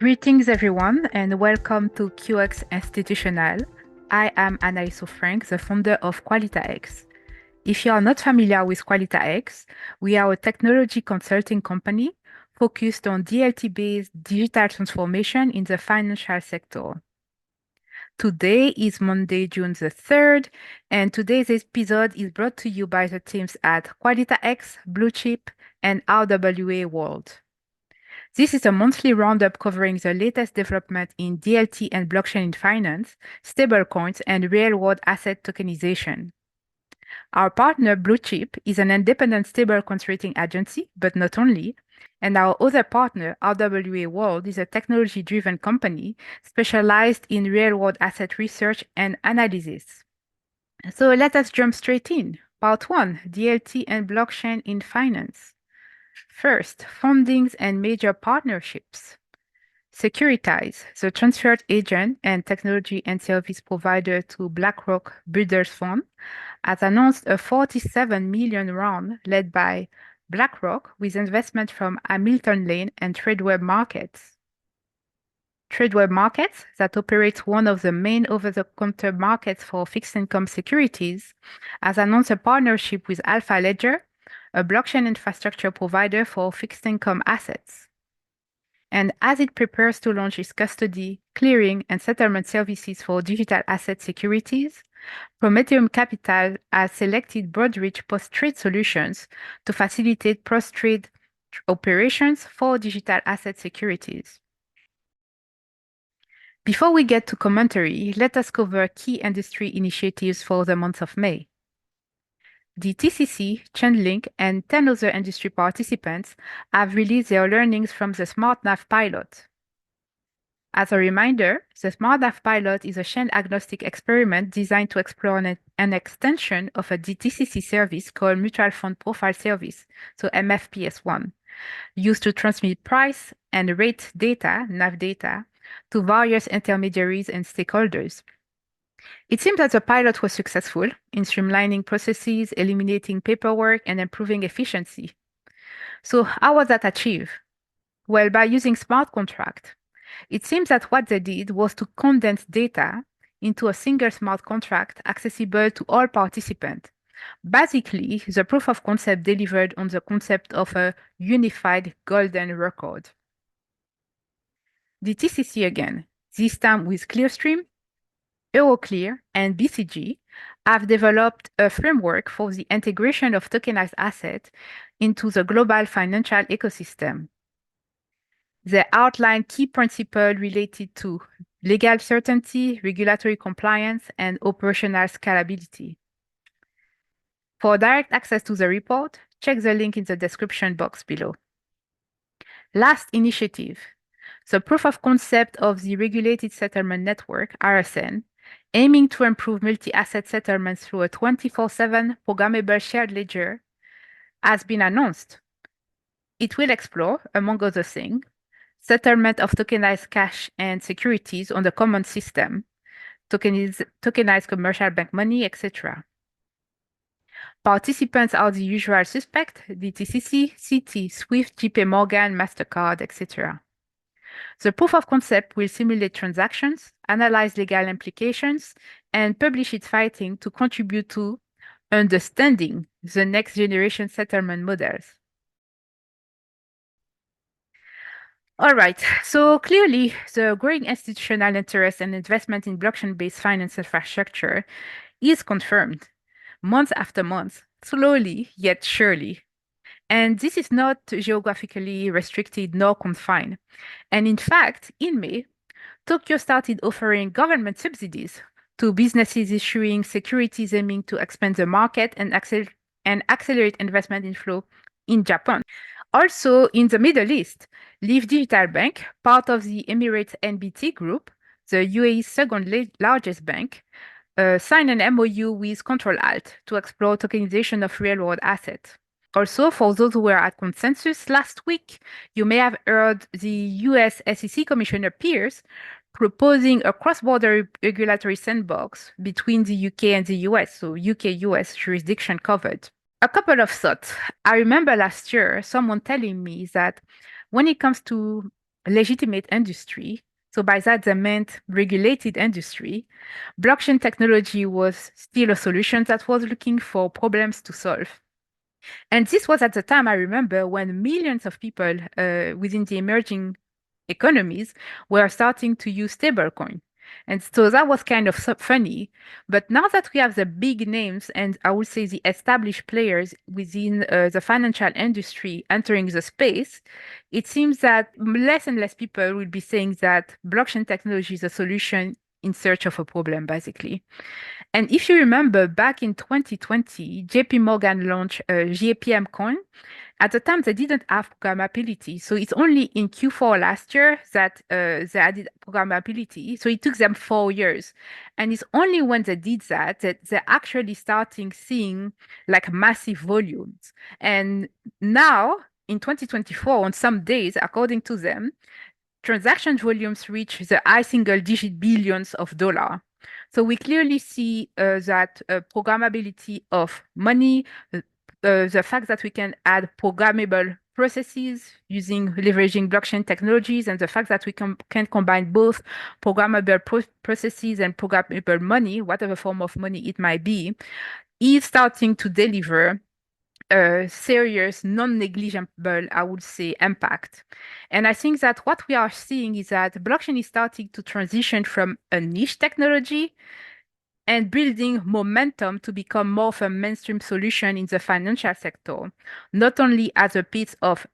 Greetings, everyone, and welcome to QX Institutional. I am Anais Ofranc, the founder of QualitaX. If you are not familiar with QualitaX, we are a technology consulting company focused on DLT-based digital transformation in the financial sector. Today is Monday, June the 3rd, and today's episode is brought to you by the teams at QualitaX, Bluechip, and RWA World. This is a monthly roundup covering the latest development in DLT and blockchain in finance, stablecoins, and real-world asset tokenization. Our partner, Bluechip, is an independent stablecoins rating agency, but not only. And our other partner, RWA World, is a technology-driven company specialized in real-world asset research and analysis. So let us jump straight in. Part 1, DLT and blockchain in finance. First, fundings and major partnerships. Securitize, the transferred agent and technology and service provider to BlackRock Builders Fund, has announced a $47 million round led by BlackRock with investment from Hamilton Lane and Tradeweb Markets. Tradeweb Markets, that operates one of the main over-the-counter markets for fixed income securities, has announced a partnership with Alpha Ledger, a blockchain infrastructure provider for fixed income assets. And as it prepares to launch its custody, clearing, and settlement services for digital asset securities, Prometheum Capital has selected Broadridge Post-Trade Solutions to facilitate post-trade operations for digital asset securities. Before we get to commentary, let us cover key industry initiatives for the month of May. DTCC, Chainlink, and 10 other industry participants have released their learnings from the SmartNav pilot. As a reminder, the SmartNav pilot is a chain-agnostic experiment designed to explore an extension of a DTCC service called Mutual Fund Profile Service, so MFPS1, used to transmit price and rate data, NAV data, to various intermediaries and stakeholders. It seems that the pilot was successful in streamlining processes, eliminating paperwork, and improving efficiency. So how was that achieved? Well, by using smart contract. It seems that what they did was to condense data into a single smart contract accessible to all participants. Basically, the proof of concept delivered on the concept of a unified golden record. The TCC again, this time with Clearstream, Euroclear, and BCG, have developed a framework for the integration of tokenized assets into the global financial ecosystem. They outline key principles related to legal certainty, regulatory compliance, and operational scalability. For direct access to the report, check the link in the description box below. Last initiative, the proof of concept of the Regulated Settlement Network, RSN, aiming to improve multi-asset settlements through a 24/7 programmable shared ledger, has been announced. It will explore, among other things, settlement of tokenized cash and securities on the common system, tokenized commercial bank money, etc. Participants are the usual suspects: DTCC, Citi, Swift, JP Morgan, Mastercard, etc. The proof of concept will simulate transactions, analyze legal implications, and publish its findings to contribute to understanding the next generation settlement models. All right, so clearly the growing institutional interest and investment in blockchain-based finance infrastructure is confirmed month after month, slowly yet surely. And this is not geographically restricted nor confined. And in fact, in May, Tokyo started offering government subsidies to businesses issuing securities aiming to expand the market and accelerate investment inflow in Japan. Also, in the Middle East, Leaf Digital Bank, part of the Emirates NBT Group, the UAE's second largest bank, signed an MOU with Control Alt to explore tokenization of real-world assets. Also, for those who were at Consensus last week, you may have heard the US SEC Commissioner Pierce proposing a cross-border regulatory sandbox between the UK and the US, so UK-US jurisdiction covered. A couple of thoughts. I remember last year someone telling me that when it comes to legitimate industry. So by that, they meant regulated industry. Blockchain technology was still a solution that was looking for problems to solve. And this was at the time, I remember, when millions of people within the emerging economies were starting to use stablecoin. And so that was kind of funny. But now that we have the big names and I would say the established players within the financial industry entering the space, it seems that less and less people will be saying that blockchain technology is a solution in search of a problem, basically. And if you remember, back in 2020, JP Morgan launched a JPM coin. At the time, they didn't have programmability. So it's only in Q4 last year that they added programmability. So it took them 4 years. And it's only when they did that that they're actually starting seeing like massive volumes. And now in 2024, on some days, according to them, transaction volumes reach the high single-digit billions of dollars. So we clearly see that programmability of money, the fact that we can add programmable processes using leveraging blockchain technologies, and the fact that we can combine both programmable processes and programmable money, whatever form of money it might be, is starting to deliver serious, non-negligible, I would say, impact. And I think that what we are seeing is that blockchain is starting to transition from a niche technology and building momentum to become more of a mainstream solution in the financial sector, not only as a piece of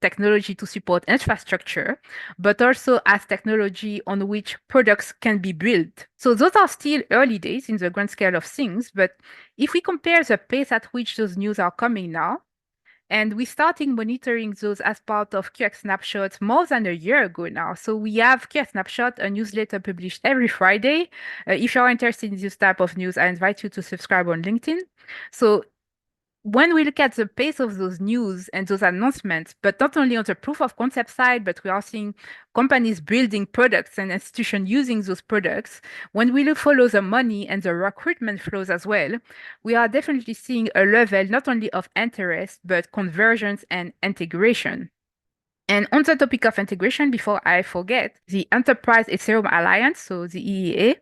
technology to support infrastructure, but also as technology on which products can be built. So those are still early days in the grand scale of things, but if we compare the pace at which those news are coming now, and we started monitoring those as part of QX Snapshot more than a year ago now. So we have QX Snapshot, a newsletter published every Friday. If you're interested in this type of news, I invite you to subscribe on LinkedIn. So when we look at the pace of those news and those announcements, but not only on the proof of concept side, but we are seeing companies building products and institutions using those products. When we follow the money and the recruitment flows as well, we are definitely seeing a level not only of interest, but convergence and integration. And on the topic of integration, before I forget, the Enterprise Ethereum Alliance, so the EEA,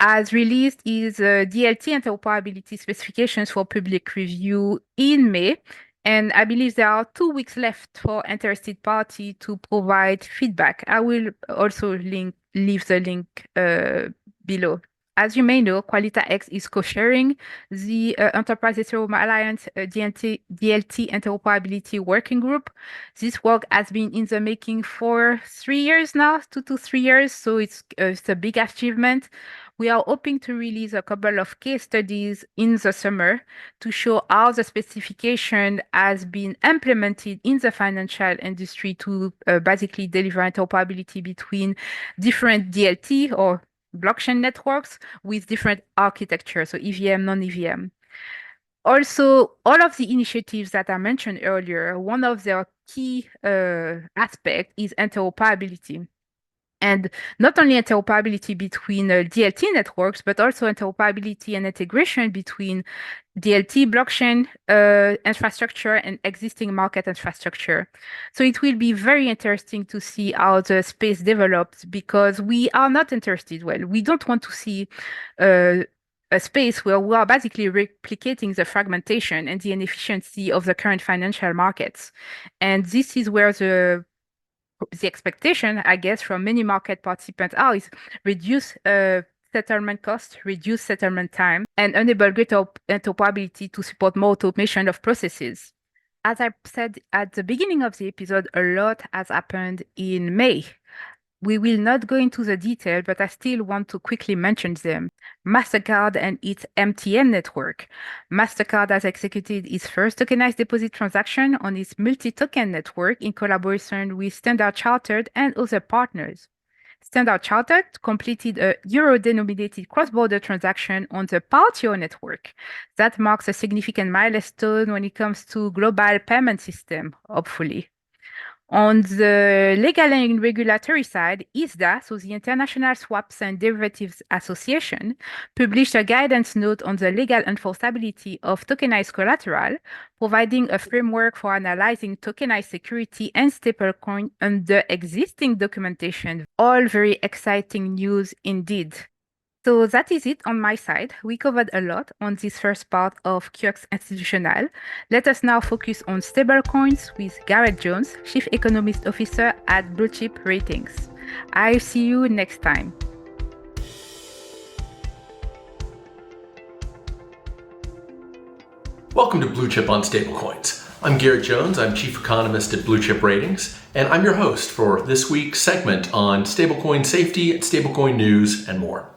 has released its DLT interoperability specifications for public review in May. And I believe there are 2 weeks left for interested party to provide feedback. I will also leave the link below. As you may know, QualitaX is co-sharing the Enterprise Ethereum Alliance DLT Interoperability Working Group. This work has been in the making for 3 years now, 2 to 3 years, so it's a big achievement. We are hoping to release a couple of case studies in the summer to show how the specification has been implemented in the financial industry to basically deliver interoperability between different DLT or blockchain networks with different architecture, so EVM, non-EVM. Also, all of the initiatives that I mentioned earlier, one of their key aspect is interoperability. And not only interoperability between DLT networks, but also interoperability and integration between DLT blockchain infrastructure and existing market infrastructure. So it will be very interesting to see how the space develops because we are not interested. Well, we don't want to see a space where we are basically replicating the fragmentation and the inefficiency of the current financial markets. And this is where the expectation, I guess, from many market participants is reduce settlement cost, reduce settlement time, and enable greater interoperability to support more automation of processes. As I said at the beginning of the episode, a lot has happened in May. We will not go into the detail, but I still want to quickly mention them. Mastercard and its MTN network. Mastercard has executed its first tokenized deposit transaction on its multi-token network in collaboration with Standard Chartered and other partners. Standard Chartered completed a euro-denominated cross-border transaction on the Partio network. That marks a significant milestone when it comes to global payment system, hopefully. On the legal and regulatory side, ISDA, so the International Swaps and Derivatives Association, published a guidance note on the legal enforceability of tokenized collateral, providing a framework for analyzing tokenized security and stablecoin under existing documentation. All very exciting news indeed. So that is it on my side. We covered a lot on this first part of QX Institutional. Let us now focus on stablecoins with Garrett Jones, Chief Economist Officer at Bluechip Ratings. I'll see you next time. Welcome to Bluechip on Stablecoins. I'm Garrett Jones, I'm Chief Economist at Bluechip Ratings, and I'm your host for this week's segment on stablecoin safety, stablecoin news, and more.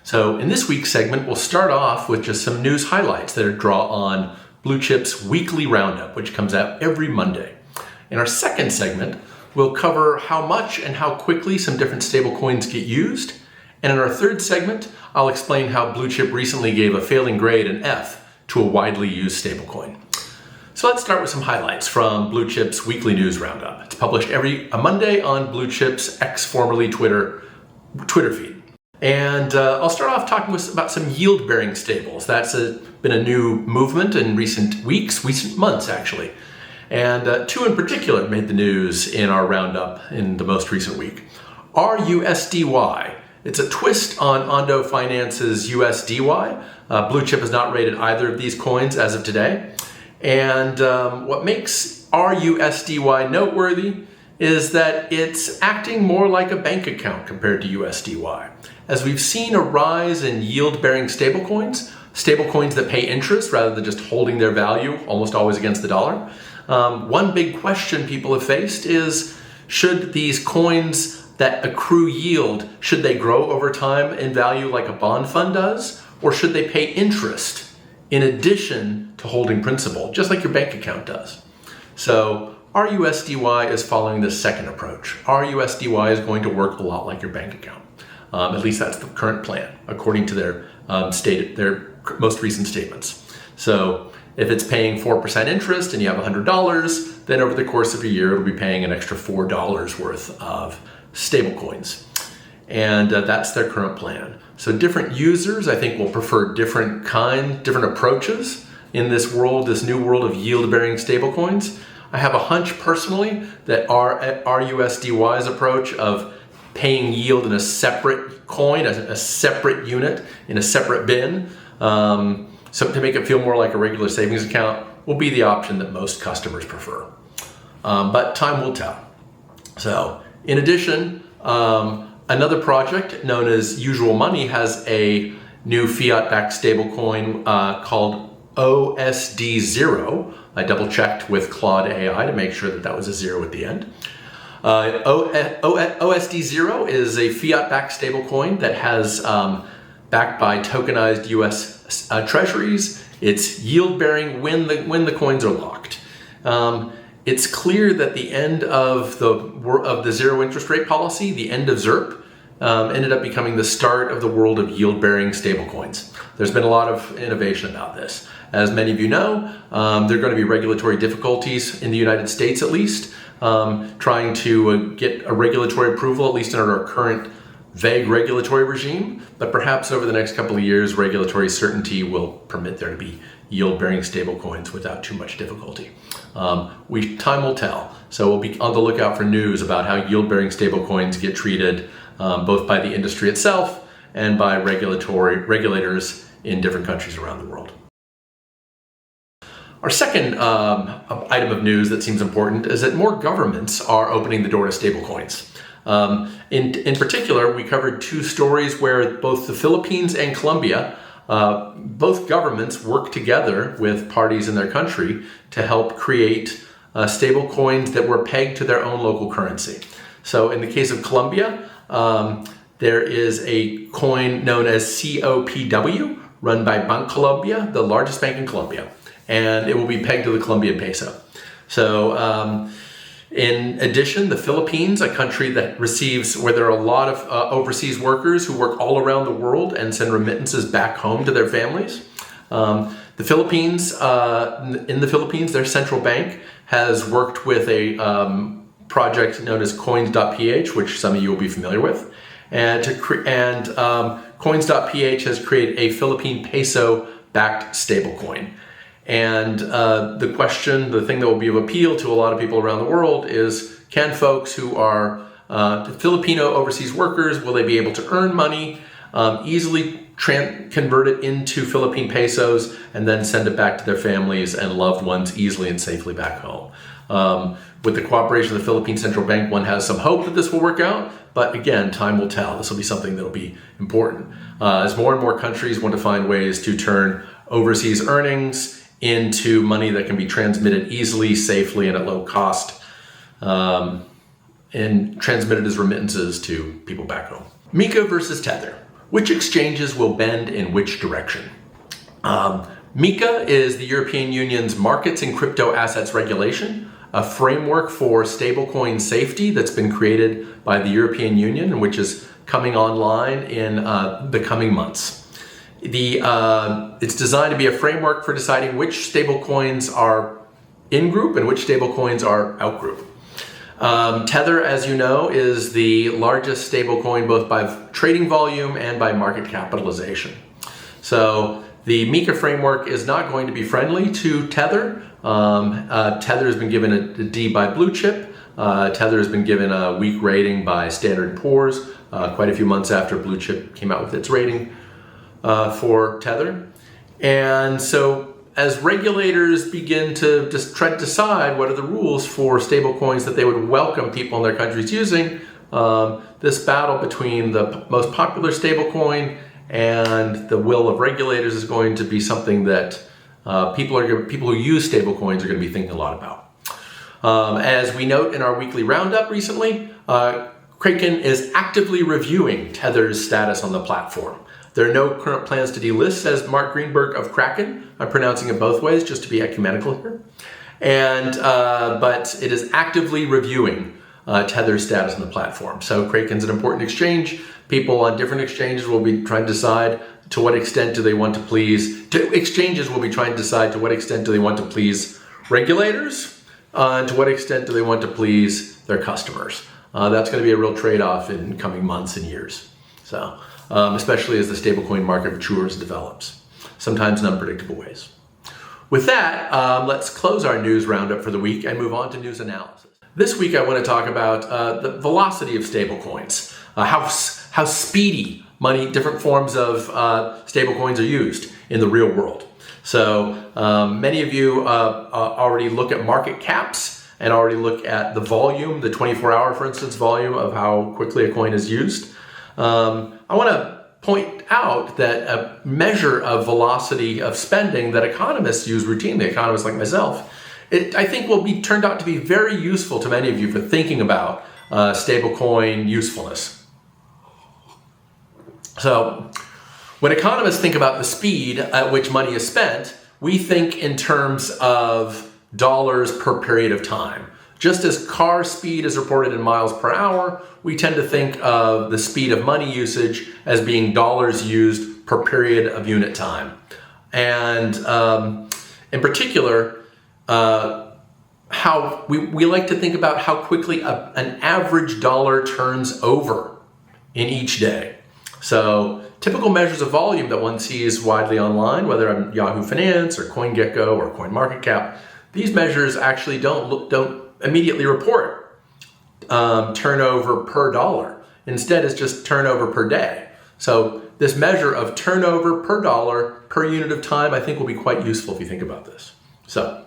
So in this week's segment, we'll start off with just some news highlights that are draw on Bluechip's weekly roundup, which comes out every Monday. In our second segment, we'll cover how much and how quickly some different stablecoins get used. And in our third segment, I'll explain how Bluechip recently gave a failing grade, an F, to a widely used stablecoin. So let's start with some highlights from Bluechip's weekly news roundup. It's published every Monday on Bluechip's X, formerly Twitter feed. And I'll start off talking about some yield-bearing stables. That's been a new movement in recent months actually. And two in particular made the news in our roundup in the most recent week. RUSDY. It's a twist on Ondo Finance's USDY. Bluechip has not rated either of these coins as of today. And what makes RUSDY noteworthy is that it's acting more like a bank account compared to USDY. As we've seen a rise in yield-bearing stablecoins that pay interest rather than just holding their value, almost always against the dollar. One big question people have faced is, should these coins that accrue yield, should they grow over time in value like a bond fund does? Or should they pay interest in addition to holding principal, just like your bank account does? So RUSDY is following the second approach. RUSDY is going to work a lot like your bank account. At least that's the current plan, according to their most recent statements. So if it's paying 4% interest and you have $100, then over the course of a year, it'll be paying an extra $4 worth of stablecoins. And that's their current plan. So different users, I think, will prefer different approaches in this new world of yield-bearing stablecoins. I have a hunch personally that RUSDY's approach of paying yield in a separate coin, a separate unit, in a separate bin, so to make it feel more like a regular savings account, will be the option that most customers prefer. But time will tell. So in addition, another project known as Usual Money has a new fiat-backed stablecoin called OSD0. I double-checked with Claude AI to make sure that was a zero at the end. OSD0 is a fiat-backed stablecoin that has backed by tokenized U.S. Treasuries. It's yield-bearing when the coins are locked. It's clear that the end of the zero interest rate policy, the end of ZIRP, ended up becoming the start of the world of yield-bearing stablecoins. There's been a lot of innovation about this. As many of you know, there are going to be regulatory difficulties in the United States, at least, trying to get a regulatory approval, at least under our current vague regulatory regime. But perhaps over the next couple of years, regulatory certainty will permit there to be yield-bearing stablecoins without too much difficulty. Time will tell. So we'll be on the lookout for news about how yield-bearing stablecoins get treated, both by the industry itself and by regulators in different countries around the world. Our second item of news that seems important is that more governments are opening the door to stablecoins. In particular, we covered two stories where both the Philippines and Colombia, both governments work together with parties in their country to help create stablecoins that were pegged to their own local currency. So in the case of Colombia, there is a coin known as COPW, run by Bancolombia, the largest bank in Colombia, and it will be pegged to the Colombian peso. So in addition, the Philippines, a country where there are a lot of overseas workers who work all around the world and send remittances back home to their families. In the Philippines, their central bank has worked with a project known as Coins.ph, which some of you will be familiar with. And Coins.ph has created a Philippine peso-backed stablecoin. And the thing that will be of appeal to a lot of people around the world is, can folks who are Filipino overseas workers, will they be able to earn money, easily convert it into Philippine pesos, and then send it back to their families and loved ones easily and safely back home? With the cooperation of the Philippine Central Bank, one has some hope that this will work out, but again, time will tell. This will be something that will be important. As more and more countries want to find ways to turn overseas earnings into money that can be transmitted easily, safely, and at low cost, and transmitted as remittances to people back home. MiCA versus Tether. Which exchanges will bend in which direction? MiCA is the European Union's Markets in Crypto Assets Regulation, a framework for stablecoin safety that's been created by the European Union, which is coming online in the coming months. It's designed to be a framework for deciding which stablecoins are in-group and which stablecoins are out-group. Tether, as you know, is the largest stablecoin both by trading volume and by market capitalization. So the MiCA framework is not going to be friendly to Tether. Tether has been given a D by Bluechip. Tether has been given a weak rating by Standard & Poor's quite a few months after Bluechip came out with its rating for Tether. And so as regulators begin to just try to decide what are the rules for stablecoins that they would welcome people in their countries using, this battle between the most popular stablecoin and the will of regulators is going to be something that people who use stablecoins are going to be thinking a lot about. As we note in our weekly roundup recently, Kraken is actively reviewing Tether's status on the platform. There are no current plans to delist, says Mark Greenberg of Kraken. I'm pronouncing it both ways just to be ecumenical here. But it is actively reviewing Tether's status on the platform. So Kraken's an important exchange. People on different exchanges will be trying to decide to what extent do they want to please. Exchanges will be trying to decide to what extent do they want to please regulators, and to what extent do they want to please their customers. That's going to be a real trade-off in coming months and years. So. Especially as the stablecoin market matures and develops, sometimes in unpredictable ways. With that, let's close our news roundup for the week and move on to news analysis. This week, I want to talk about the velocity of stablecoins, how speedy different forms of stablecoins are used in the real world. So many of you already look at market caps and already look at the volume, the 24-hour, for instance, volume of how quickly a coin is used. I want to point out that a measure of velocity of spending that economists use routinely, economists like myself, I think will be turned out to be very useful to many of you for thinking about stablecoin usefulness. So when economists think about the speed at which money is spent, we think in terms of dollars per period of time. Just as car speed is reported in miles per hour, we tend to think of the speed of money usage as being dollars used per period of unit time. And in particular, how we like to think about how quickly an average dollar turns over in each day. So typical measures of volume that one sees widely online, whether on Yahoo Finance or CoinGecko or CoinMarketCap, these measures actually don't immediately report turnover per dollar. Instead, it's just turnover per day. So this measure of turnover per dollar per unit of time, I think, will be quite useful if you think about this. So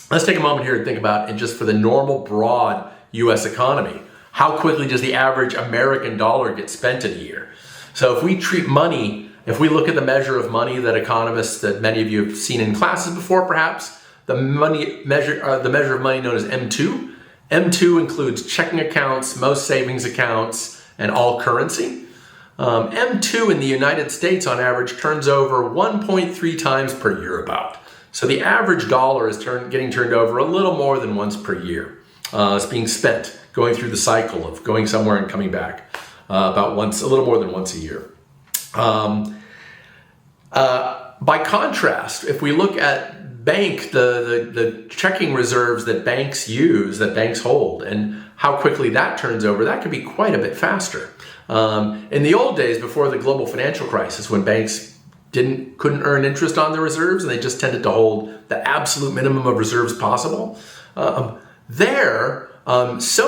let's take a moment here and think about, and just for the normal broad U.S. economy, how quickly does the average American dollar get spent in a year? So if we treat money, if we look at the measure of money that economists, that many of you have seen in classes before perhaps, the measure of money known as M2. M2 includes checking accounts, most savings accounts, and all currency. M2 in the United States on average turns over 1.3 times per year about. So the average dollar is getting turned over a little more than once per year. It's being spent, going through the cycle of going somewhere and coming back a little more than once a year. By contrast, if we look at the checking reserves that banks use, that banks hold, and how quickly that turns over, that could be quite a bit faster. In the old days, before the global financial crisis, when banks couldn't earn interest on their reserves and they just tended to hold the absolute minimum of reserves possible, so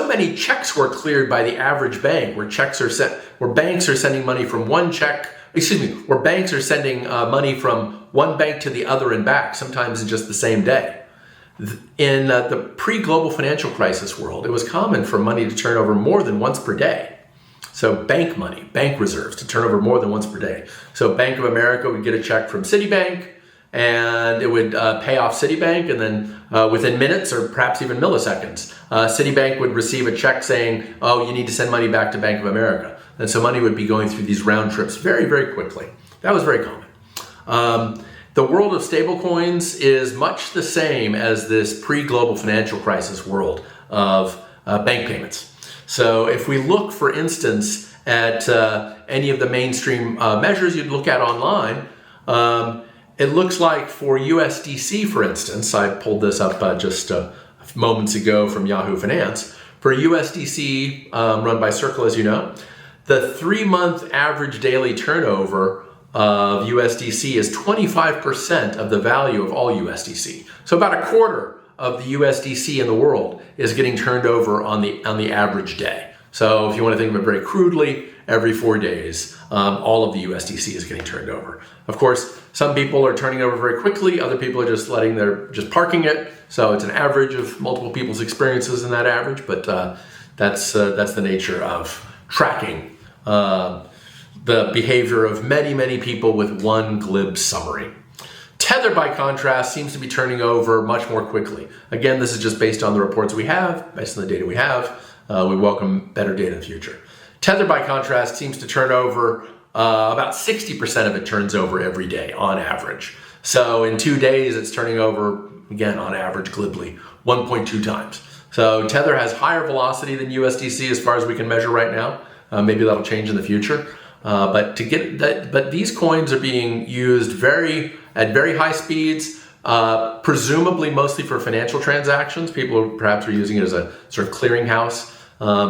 many checks were cleared by the average bank, where banks are sending money from where banks are sending money from one bank to the other and back, sometimes in just the same day. In the pre-global financial crisis world, it was common for money to turn over more than once per day. So bank money, bank reserves, to turn over more than once per day. So Bank of America would get a check from Citibank, and it would pay off Citibank, and then within minutes or perhaps even milliseconds, Citibank would receive a check saying, oh, you need to send money back to Bank of America. And so money would be going through these round trips very, very quickly. That was very common. The world of stablecoins is much the same as this pre-global financial crisis world of bank payments. So if we look, for instance, at any of the mainstream measures you'd look at online, it looks like for USDC, for instance, I pulled this up just moments ago from Yahoo Finance. For USDC run by Circle, as you know, the 3-month average daily turnover of USDC is 25% of the value of all USDC. So about a quarter of the USDC in the world is getting turned over on the average day. So if you want to think of it very crudely, every 4 days, all of the USDC is getting turned over. Of course, some people are turning over very quickly. Other people are just parking it. So it's an average of multiple people's experiences in that average. But that's the nature of tracking the behavior of many, many people with one glib summary. Tether, by contrast, seems to be turning over much more quickly. Again, this is just based on the reports we have, based on the data we have. We welcome better data in the future. Tether, by contrast, seems to turn over about 60% of it turns over every day on average. So in 2 days, it's turning over, again, on average, glibly, 1.2 times. So Tether has higher velocity than USDC as far as we can measure right now. Maybe that'll change in the future. But these coins are being used at very high speeds, presumably mostly for financial transactions. People perhaps are using it as a sort of clearinghouse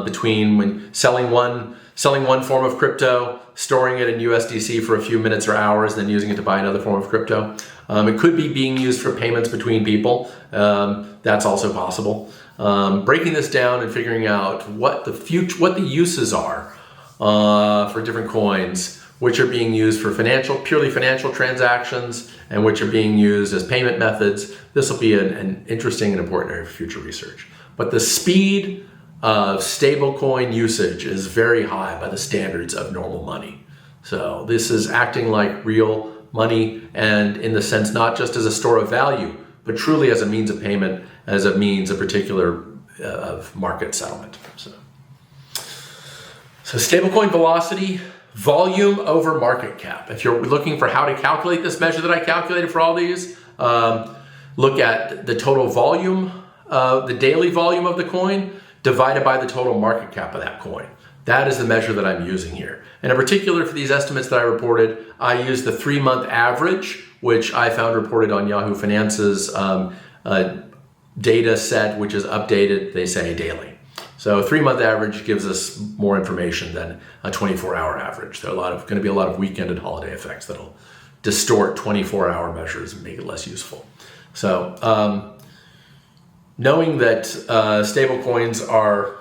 between when selling one form of crypto, storing it in USDC for a few minutes or hours, then using it to buy another form of crypto. It could be being used for payments between people. That's also possible. Breaking this down and figuring out what the uses are for different coins, which are being used for purely financial transactions, and which are being used as payment methods. This will be an interesting and important area for future research. But the speed of stablecoin usage is very high by the standards of normal money. So this is acting like real money, and in the sense not just as a store of value, but truly as a means of payment, as a means of particular of market settlement. So stablecoin velocity, volume over market cap. If you're looking for how to calculate this measure that I calculated for all these, look at the total volume, the daily volume of the coin divided by the total market cap of that coin. That is the measure that I'm using here. And in particular for these estimates that I reported, I used the 3-month average, which I found reported on Yahoo Finance's data set, which is updated, they say, daily. So a 3-month average gives us more information than a 24-hour average. There are going to be a lot of weekend and holiday effects that'll distort 24-hour measures and make it less useful. So knowing that stablecoins are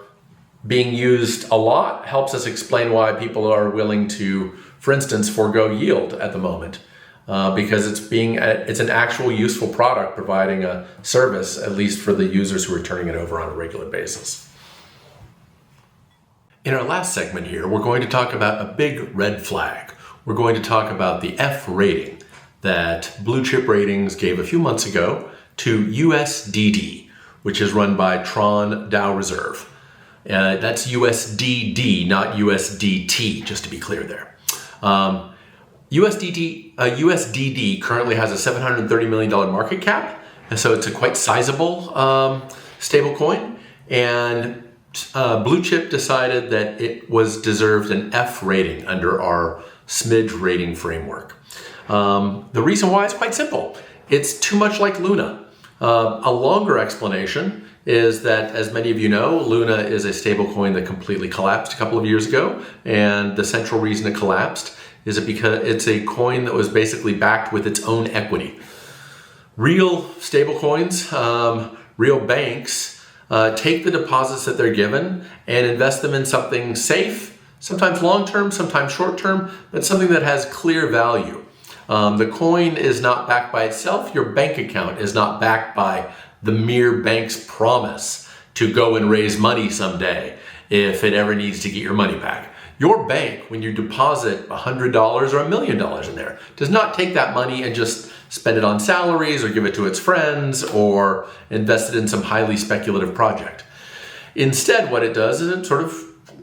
being used a lot helps us explain why people are willing to, for instance, forego yield at the moment. Because it's an actual useful product providing a service, at least for the users who are turning it over on a regular basis. In our last segment here, we're going to talk about a big red flag. We're going to talk about the F rating that Bluechip Ratings gave a few months ago to USDD, which is run by Tron DAO Reserve. That's USDD, not USDT, just to be clear there. USDD currently has a $730 million market cap, and so it's a quite sizable stablecoin. And Bluechip decided that it deserved an F rating under our smidge rating framework. The reason why is quite simple. It's too much like Luna. A longer explanation is that, as many of you know, Luna is a stablecoin that completely collapsed a couple of years ago. And the central reason it collapsed is because it's a coin that was basically backed with its own equity. Real stablecoins, real banks, take the deposits that they're given and invest them in something safe, sometimes long-term, sometimes short-term, but something that has clear value. The coin is not backed by itself. Your bank account is not backed by the mere bank's promise to go and raise money someday if it ever needs to get your money back. Your bank, when you deposit $100 or $1 million in there, does not take that money and just spend it on salaries or give it to its friends or invest it in some highly speculative project. Instead, what it does is it sort of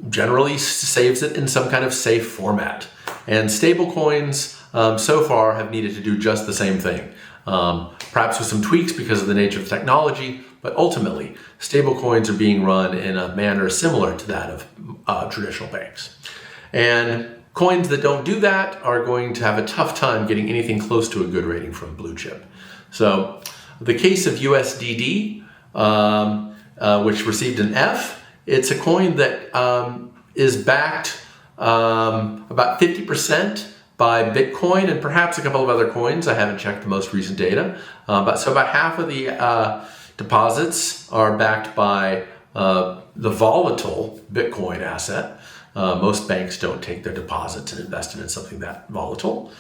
generally saves it in some kind of safe format. And stablecoins so far have needed to do just the same thing. Perhaps with some tweaks because of the nature of technology, but ultimately, stablecoins are being run in a manner similar to that of traditional banks. And coins that don't do that are going to have a tough time getting anything close to a good rating from Bluechip. So the case of USDD, which received an F, it's a coin that is backed about 50% by Bitcoin and perhaps a couple of other coins. I haven't checked the most recent data. But about half of the deposits are backed by the volatile Bitcoin asset. Most banks don't take their deposits and invest it in something that volatile.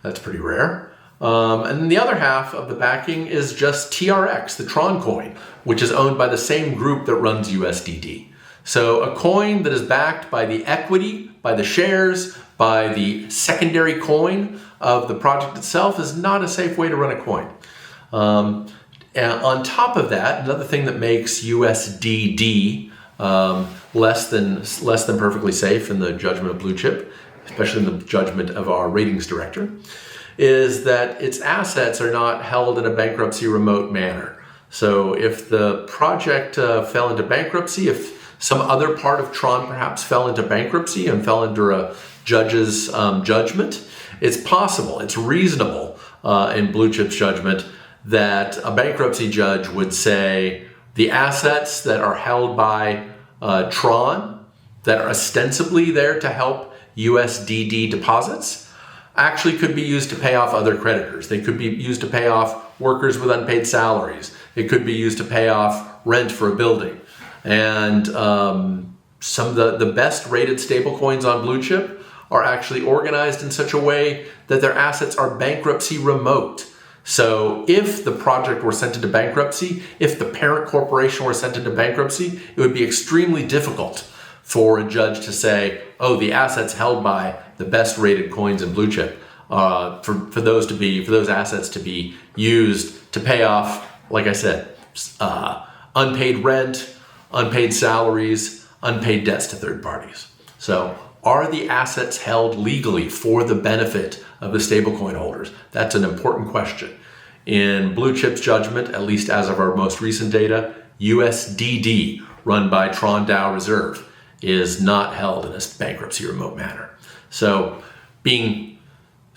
That's pretty rare. And then the other half of the backing is just TRX, the Tron coin, which is owned by the same group that runs USDD. So a coin that is backed by the equity, by the shares, by the secondary coin of the project itself is not a safe way to run a coin. And on top of that, another thing that makes USDD less than perfectly safe in the judgment of Bluechip, especially in the judgment of our ratings director, is that its assets are not held in a bankruptcy remote manner. So if the project fell into bankruptcy, if some other part of Tron perhaps fell into bankruptcy and fell under a judge's judgment, it's possible, it's reasonable in Bluechip's judgment that a bankruptcy judge would say the assets that are held by Tron that are ostensibly there to help USDD deposits actually could be used to pay off other creditors. They could be used to pay off workers with unpaid salaries. It could be used to pay off rent for a building. And some of the best rated stablecoins on Bluechip are actually organized in such a way that their assets are bankruptcy remote. So if the project were sent into bankruptcy, if the parent corporation were sent into bankruptcy, it would be extremely difficult for a judge to say, oh, the assets held by the best rated coins in Bluechip, for those assets to be used to pay off, like I said, unpaid rent, unpaid salaries, unpaid debts to third parties. So are the assets held legally for the benefit of the stablecoin holders? That's an important question. In Bluechip's judgment, at least as of our most recent data, USDD, run by Tron DAO Reserve, is not held in a bankruptcy remote manner. So good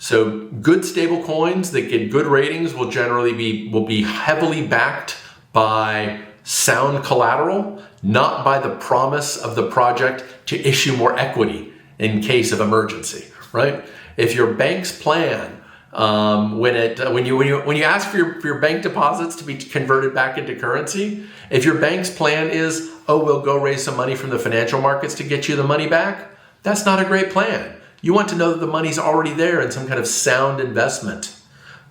stablecoins that get good ratings will generally be heavily backed by sound collateral, not by the promise of the project to issue more equity in case of emergency, right? If your bank's plan, when you ask for your bank deposits to be converted back into currency, if your bank's plan is, oh, we'll go raise some money from the financial markets to get you the money back, that's not a great plan. You want to know that the money's already there in some kind of sound investment.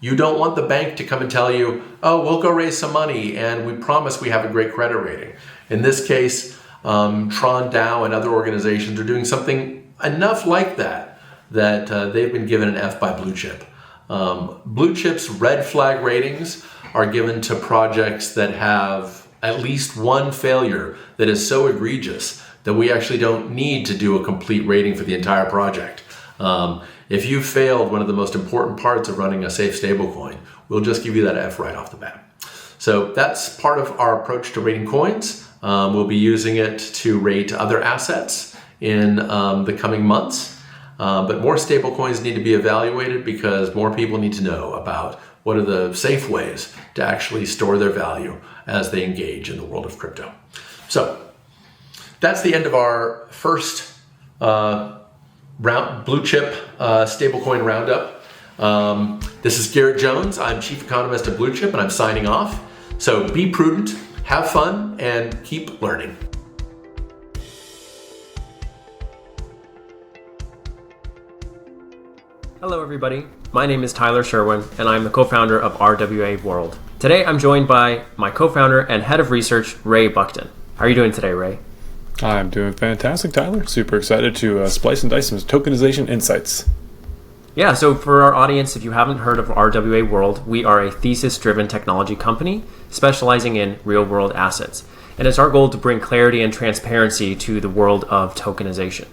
You don't want the bank to come and tell you, oh, we'll go raise some money and we promise we have a great credit rating. In this case, Tron DAO and other organizations are doing something enough like that they've been given an F by Bluechip. Bluechip's red flag ratings are given to projects that have at least one failure that is so egregious that we actually don't need to do a complete rating for the entire project. If you failed one of the most important parts of running a safe stablecoin, we'll just give you that F right off the bat. So that's part of our approach to rating coins. We'll be using it to rate other assets in the coming months. But more stablecoins need to be evaluated because more people need to know about What are the safe ways to actually store their value as they engage in the world of crypto? So that's the end of our first Bluechip Stablecoin Roundup. This is Garrett Jones. I'm Chief Economist at Bluechip, and I'm signing off. So be prudent, have fun, and keep learning. Hello everybody, my name is Tyler Sherwin and I'm the co-founder of RWA World. Today I'm joined by my co-founder and head of research, Ray Buckton. How are you doing today, Ray? I'm doing fantastic, Tyler. Super excited to splice and dice some tokenization insights. Yeah, so for our audience, if you haven't heard of RWA World, we are a thesis-driven technology company specializing in real-world assets. And it's our goal to bring clarity and transparency to the world of tokenization.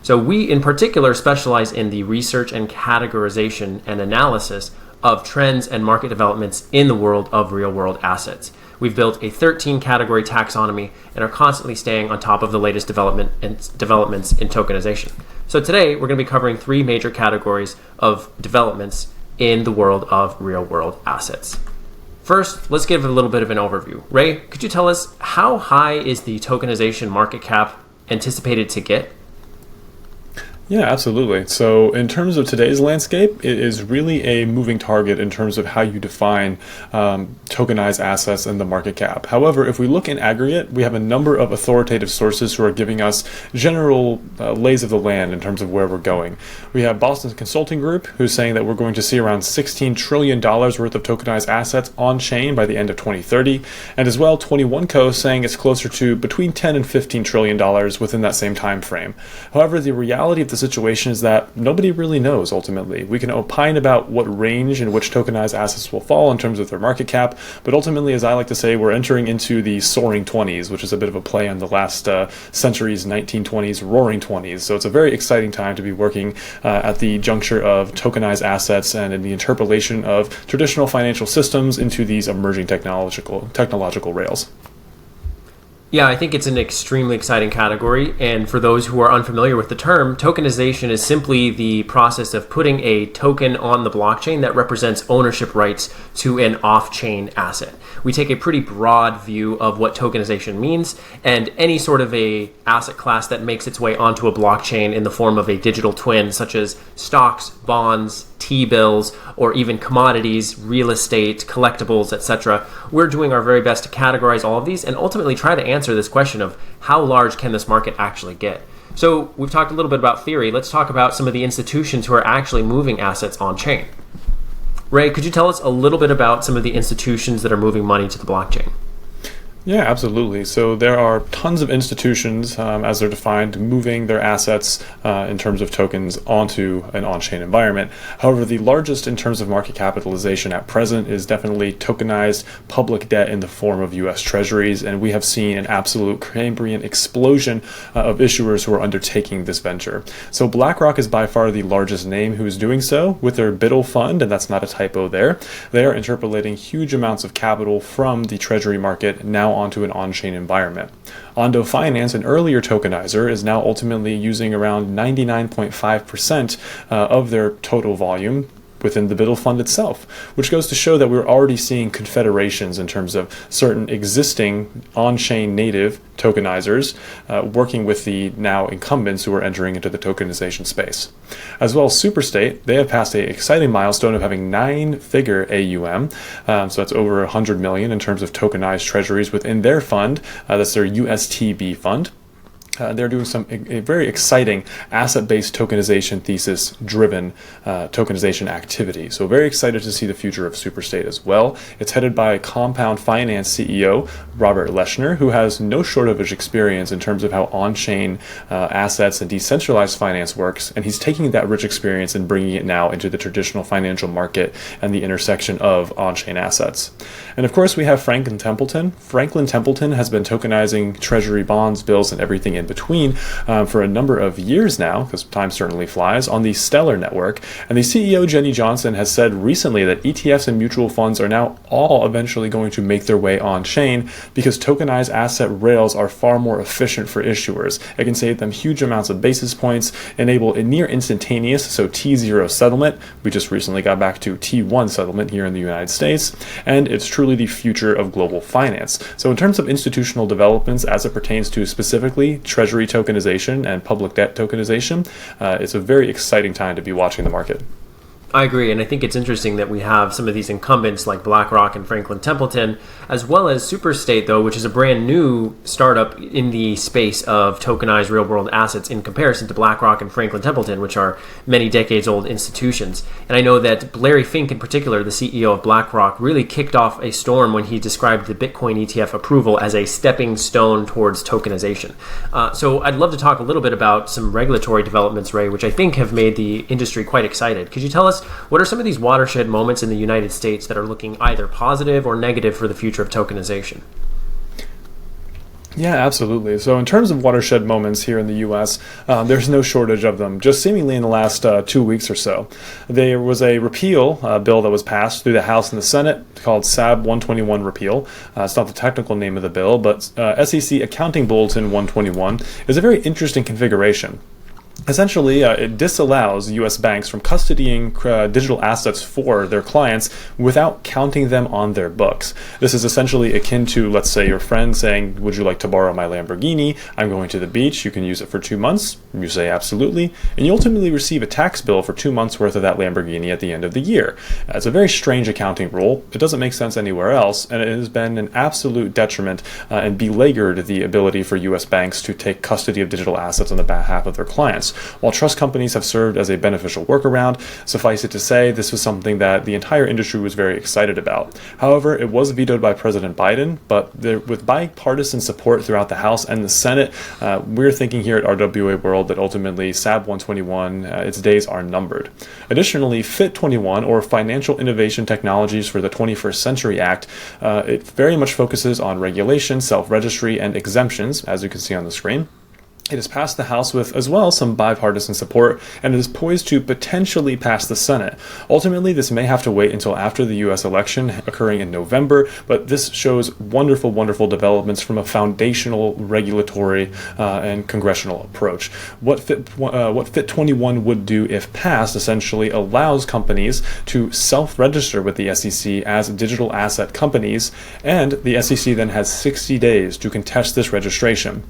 So we, in particular, specialize in the research and categorization and analysis of trends and market developments in the world of real-world assets. We've built a 13-category taxonomy and are constantly staying on top of the latest developments in tokenization. So today, we're going to be covering 3 major categories of developments in the world of real-world assets. First, let's give a little bit of an overview. Ray, could you tell us how high is the tokenization market cap anticipated to get? Yeah, absolutely. So in terms of today's landscape, it is really a moving target in terms of how you define tokenized assets and the market cap. However, if we look in aggregate, we have a number of authoritative sources who are giving us general lays of the land in terms of where we're going. We have Boston Consulting Group, who's saying that we're going to see around $16 trillion worth of tokenized assets on chain by the end of 2030. And as well, 21Co saying it's closer to between $10 and $15 trillion within that same time frame. However, the reality of the situation is that nobody really knows ultimately. We can opine about what range in which tokenized assets will fall in terms of their market cap, but ultimately, as I like to say, we're entering into the soaring 20s, which is a bit of a play on the last century's 1920s roaring 20s. So it's a very exciting time to be working at the juncture of tokenized assets and in the interpolation of traditional financial systems into these emerging technological rails. Yeah, I think it's an extremely exciting category. And for those who are unfamiliar with the term, tokenization is simply the process of putting a token on the blockchain that represents ownership rights to an off-chain asset. We take a pretty broad view of what tokenization means, and any sort of a asset class that makes its way onto a blockchain in the form of a digital twin, such as stocks, bonds, T-bills, or even commodities, real estate, collectibles, etc. We're doing our very best to categorize all of these and ultimately try to answer this question of how large can this market actually get. So we've talked a little bit about theory. Let's talk about some of the institutions who are actually moving assets on chain. Ray, could you tell us a little bit about some of the institutions that are moving money to the blockchain? Yeah, absolutely. So there are tons of institutions, as they're defined, moving their assets in terms of tokens onto an on-chain environment. However, the largest in terms of market capitalization at present is definitely tokenized public debt in the form of U.S. Treasuries, and we have seen an absolute Cambrian explosion of issuers who are undertaking this venture. So BlackRock is by far the largest name who is doing so with their BUIDL fund, and that's not a typo there. They are interpolating huge amounts of capital from the Treasury market now onto an on-chain environment. Ondo Finance, an earlier tokenizer, is now ultimately using around 99.5% of their total volume within the BUIDL fund itself, which goes to show that we're already seeing confederations in terms of certain existing on-chain native tokenizers working with the now incumbents who are entering into the tokenization space. As well as Superstate, they have passed an exciting milestone of having 9-figure AUM, so that's over 100 million in terms of tokenized treasuries within their fund. That's their USTB fund. They're doing a very exciting asset-based tokenization thesis-driven tokenization activity. So very excited to see the future of Superstate as well. It's headed by Compound Finance CEO Robert Leshner, who has no shortage of experience in terms of how on-chain assets and decentralized finance works, and he's taking that rich experience and bringing it now into the traditional financial market and the intersection of on-chain assets. And of course, we have Franklin Templeton. Franklin Templeton has been tokenizing treasury bonds, bills, and everything in between for a number of years now, because time certainly flies, on the Stellar network. And the CEO, Jenny Johnson, has said recently that ETFs and mutual funds are now all eventually going to make their way on-chain because tokenized asset rails are far more efficient for issuers. It can save them huge amounts of basis points, enable a near instantaneous, so T0 settlement. We just recently got back to T1 settlement here in the United States, and it's truly the future of global finance. So in terms of institutional developments as it pertains to specifically treasury tokenization and public debt tokenization, it's a very exciting time to be watching the market. I agree, and I think it's interesting that we have some of these incumbents like BlackRock and Franklin Templeton, as well as Superstate, though, which is a brand new startup in the space of tokenized real-world assets in comparison to BlackRock and Franklin Templeton, which are many decades-old institutions. And I know that Larry Fink, in particular, the CEO of BlackRock, really kicked off a storm when he described the Bitcoin ETF approval as a stepping stone towards tokenization. So I'd love to talk a little bit about some regulatory developments, Ray, which I think have made the industry quite excited. Could you tell us what are some of these watershed moments in the United States that are looking either positive or negative for the future of tokenization? Yeah, absolutely. So in terms of watershed moments here in the U.S., there's no shortage of them. Just seemingly in the last 2 weeks or so, there was a repeal bill that was passed through the House and the Senate called SAB 121 repeal. It's not the technical name of the bill, but SEC Accounting Bulletin 121 is a very interesting configuration. Essentially, it disallows U.S. banks from custodying digital assets for their clients without counting them on their books. This is essentially akin to, let's say, your friend saying, would you like to borrow my Lamborghini? I'm going to the beach. You can use it for 2 months. You say absolutely. And you ultimately receive a tax bill for 2 months worth of that Lamborghini at the end of the year. It's a very strange accounting rule. It doesn't make sense anywhere else, and it has been an absolute detriment and beleaguered the ability for U.S. banks to take custody of digital assets on the behalf of their clients. While trust companies have served as a beneficial workaround, suffice it to say, this was something that the entire industry was very excited about. However, it was vetoed by President Biden, but with bipartisan support throughout the House and the Senate, we're thinking here at RWA World that ultimately SAB 121, its days are numbered. Additionally, FIT 21, or Financial Innovation Technologies for the 21st Century Act, it very much focuses on regulation, self-registry, and exemptions, as you can see on the screen. It has passed the House with, as well, some bipartisan support, and it is poised to potentially pass the Senate. Ultimately, this may have to wait until after the U.S. election occurring in November, but this shows wonderful, wonderful developments from a foundational regulatory and congressional approach. What FIT 21 would do if passed essentially allows companies to self-register with the SEC as digital asset companies, and the SEC then has 60 days to contest this registration.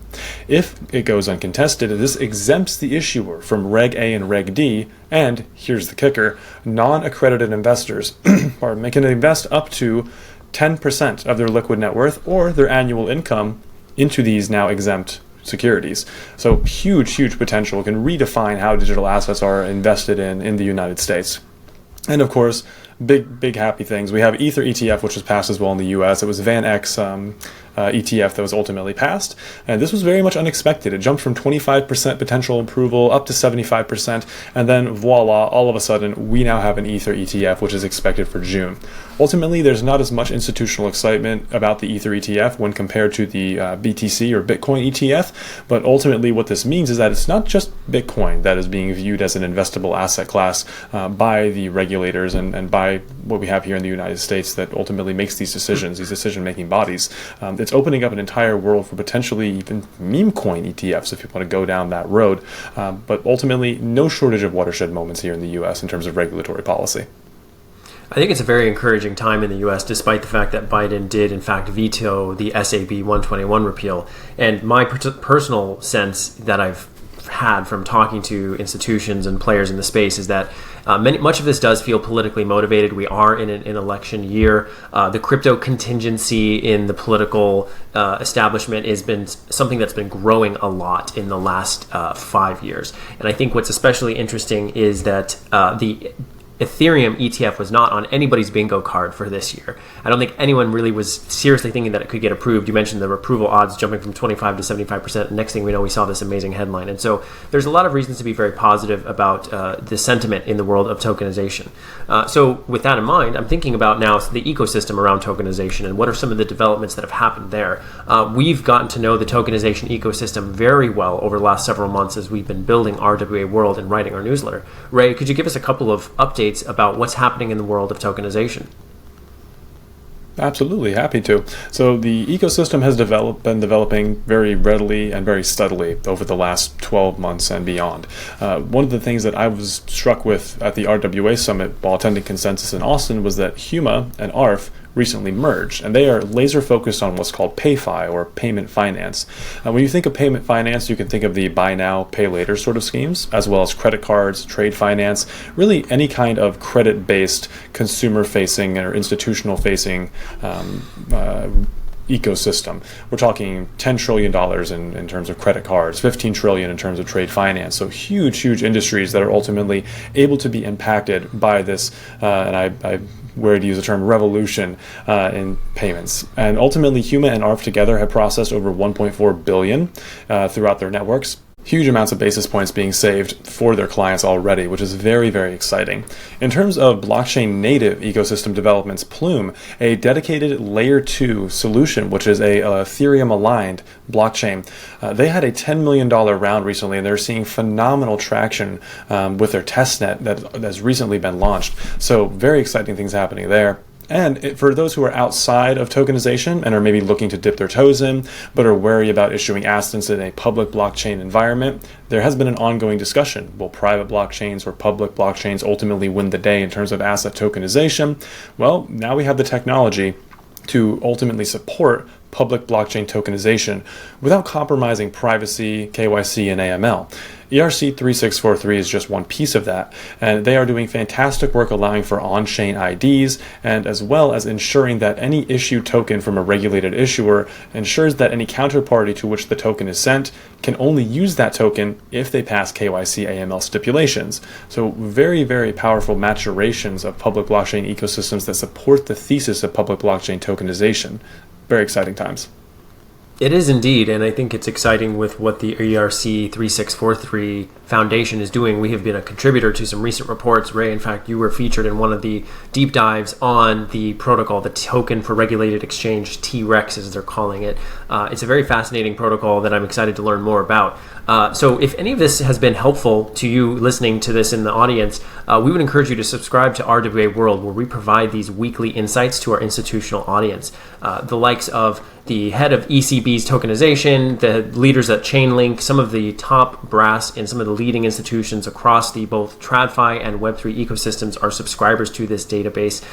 If it goes uncontested, this exempts the issuer from Reg A and Reg D, and here's the kicker, non-accredited investors can invest up to 10% of their liquid net worth or their annual income into these now exempt securities. So huge, huge potential, can redefine how digital assets are invested in the United States. And of course, big happy things. We have Ether ETF, which was passed as well in the US. It was VanEck ETF that was ultimately passed. And this was very much unexpected. It jumped from 25% potential approval up to 75%. And then voila, all of a sudden, we now have an Ether ETF, which is expected for June. Ultimately, there's not as much institutional excitement about the Ether ETF when compared to the BTC or Bitcoin ETF. But ultimately, what this means is that it's not just Bitcoin that is being viewed as an investable asset class by the regulators and by what we have here in the United States that ultimately makes these decisions, these decision-making bodies. It's opening up an entire world for potentially even meme coin ETFs if you want to go down that road. But ultimately, no shortage of watershed moments here in the U.S. in terms of regulatory policy. I think it's a very encouraging time in the U.S., despite the fact that Biden did, in fact, veto the SAB 121 repeal. And my personal sense that I've had from talking to institutions and players in the space is that much of this does feel politically motivated. We are in an election year. The crypto contingency in the political establishment has been something that's been growing a lot in the last 5 years. And I think what's especially interesting is that the Ethereum ETF was not on anybody's bingo card for this year. I don't think anyone really was seriously thinking that it could get approved. You mentioned the approval odds jumping from 25 to 75%. Next thing we know, we saw this amazing headline. And so there's a lot of reasons to be very positive about the sentiment in the world of tokenization. So with that in mind, I'm thinking about now the ecosystem around tokenization and what are some of the developments that have happened there. We've gotten to know the tokenization ecosystem very well over the last several months as we've been building RWA World and writing our newsletter. Ray, could you give us a couple of updates about what's happening in the world of tokenization? Absolutely, happy to. So the ecosystem has been developing very readily and very steadily over the last 12 months and beyond. One of the things that I was struck with at the RWA Summit while attending Consensus in Austin was that HUMA and ARF recently merged, and they are laser focused on what's called PayFi, or payment finance. When you think of payment finance, you can think of the buy now, pay later sort of schemes, as well as credit cards, trade finance, really any kind of credit-based, consumer-facing or institutional-facing ecosystem. We're talking $10 trillion in terms of credit cards, $15 trillion in terms of trade finance. So huge industries that are ultimately able to be impacted by this, and I where to use the term revolution in payments. And ultimately, HUMA and ARF together have processed over 1.4 billion throughout their networks. Huge amounts of basis points being saved for their clients already, which is very exciting. In terms of blockchain native ecosystem developments, Plume, a dedicated layer 2 solution, which is a Ethereum aligned blockchain, they had a $10 million round recently, and they're seeing phenomenal traction with their testnet that has recently been launched. So very exciting things happening there. And for those who are outside of tokenization and are maybe looking to dip their toes in, but are wary about issuing assets in a public blockchain environment, there has been an ongoing discussion. Will private blockchains or public blockchains ultimately win the day in terms of asset tokenization? Well, now we have the technology to ultimately support public blockchain tokenization without compromising privacy, KYC, and AML. ERC 3643 is just one piece of that, and they are doing fantastic work allowing for on-chain IDs, and as well as ensuring that any issued token from a regulated issuer ensures that any counterparty to which the token is sent can only use that token if they pass KYC AML stipulations. So very powerful maturations of public blockchain ecosystems that support the thesis of public blockchain tokenization. Very exciting times. It is indeed, and I think it's exciting with what the ERC 3643 Foundation is doing. We have been a contributor to some recent reports. Ray, in fact, you were featured in one of the deep dives on the protocol, the Token for Regulated Exchange, TREX as they're calling it. It's a very fascinating protocol that I'm excited to learn more about. So if any of this has been helpful to you listening to this in the audience, we would encourage you to subscribe to RWA World, where we provide these weekly insights to our institutional audience. The likes of the head of ECB's tokenization, the leaders at Chainlink, some of the top brass in some of the leading institutions across the both TradFi and Web3 ecosystems are subscribers to this database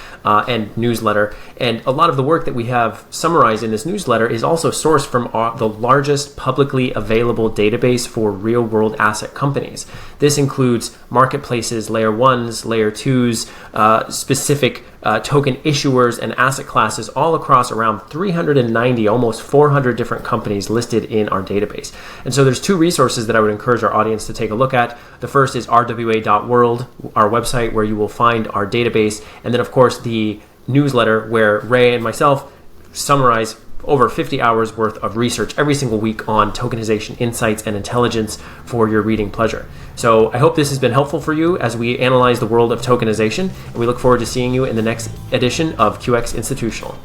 and newsletter. And a lot of the work that we have summarized in this newsletter is also sourced from the largest publicly available database for real-world asset companies. This includes marketplaces, layer 1s, layer 2s, specific token issuers and asset classes all across around 390, almost 400 different companies listed in our database. And so there's two resources that I would encourage our audience to take a look at. The first is rwa.world, our website where you will find our database. And then, of course, the newsletter where Ray and myself summarize over 50 hours worth of research every single week on tokenization insights and intelligence for your reading pleasure. So I hope this has been helpful for you as we analyze the world of tokenization, and we look forward to seeing you in the next edition of QX Institutional.